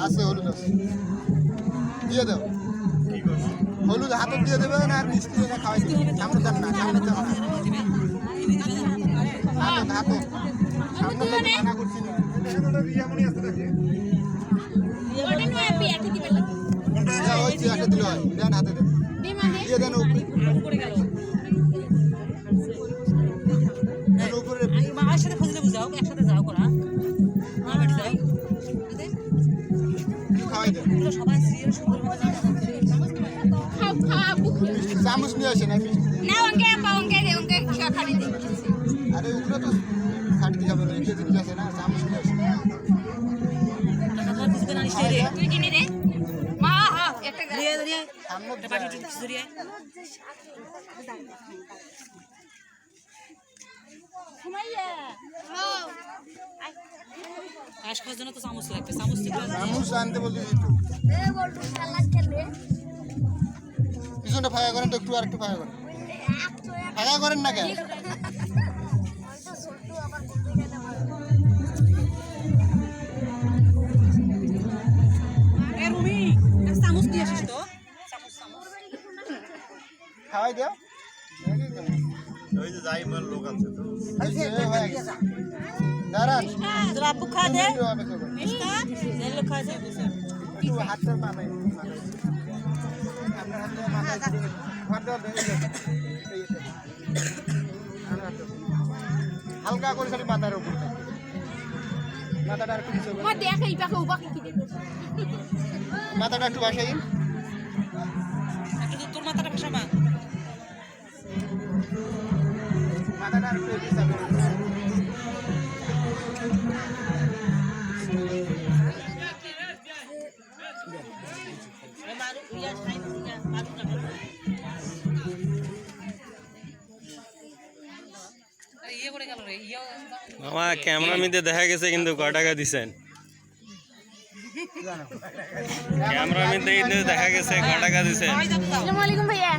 আছে হলুদ আছে দিয়ে দাও হলুদ হাতে দিয়ে দেবে না আর মিষ্টি এটা খাওয়াই দিবে সামনে দেন না সামনে দেন না হাতে সামনে মানা করছি না এটা রিয়ামনি আছে দেখে ওটা নয় পেটে দিবে কোনটা ওই যে হাতে দিল দেন হাতে দেন দিয়ে দেন উপরে গেল দেন উপরে মার সাথে খুঁজলে বুঝাও একসাথে যাও করা মা বাড়ি যাও খাওয়াই দেন এগুলো সবাই সিরিয়াল সুন্দর ভাবে চামচ নিয়ে আসে না না অঙ্কে খাবি দে আরে উপরে তো খাট দিয়ে যাবে রেখে দিতে আসে না চামচ নিয়ে আসে টাকা তো কিছু না নিশ্চয় রে তুই কিনে রে মা হ্যাঁ একটা দিয়ে দিয়ে সামনে বাটি কিছু দিয়ে ঘুমাইয়া হ্যাঁ আজ খাওয়ার জন্য তো চামচ লাগবে চামচ আনতে বললি তো এ বলটু খেলা খেলে পিছনটা ফায়া করেন তো একটু আর একটু ফায়া করেন ফায়া করেন না কেন এ রুমি চামচ দিয়ে আসিস তো চামচ খাওয়াই দাও ওই যে জাইমার লোক আছে তো দাঁড়ান তোরা আপু খা দে মিষ্টা জেল খা দে একটু হাতটা মাথায় আপনার হাতে মাথায় হাত দাও হালকা করে খালি মাথার উপর মাথাটা একটু নিচে মা দেখ এই পাকে উবা কি দেখছিস মাথাটা একটু বসাই একটু তোর মাথাটা বসাবা মাথাটা একটু নিচে মামা ক্যামেরা মধ্যে দেখা গেছে কিন্তু কয় টাকা দিছেন ক্যামেরা মধ্যে দেখা গেছে কয় টাকা দিছেন আসসালামু আলাইকুম ভাইয়া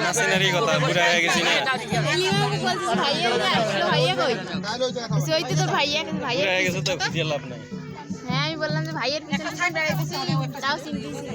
নাসিনারি কথা পুরা হয়ে গেছি না ভাইয়া হয়ে গেছে তো খুঁজে লাভ নাই হ্যাঁ আমি বললাম যে ভাইয়ের পিছনে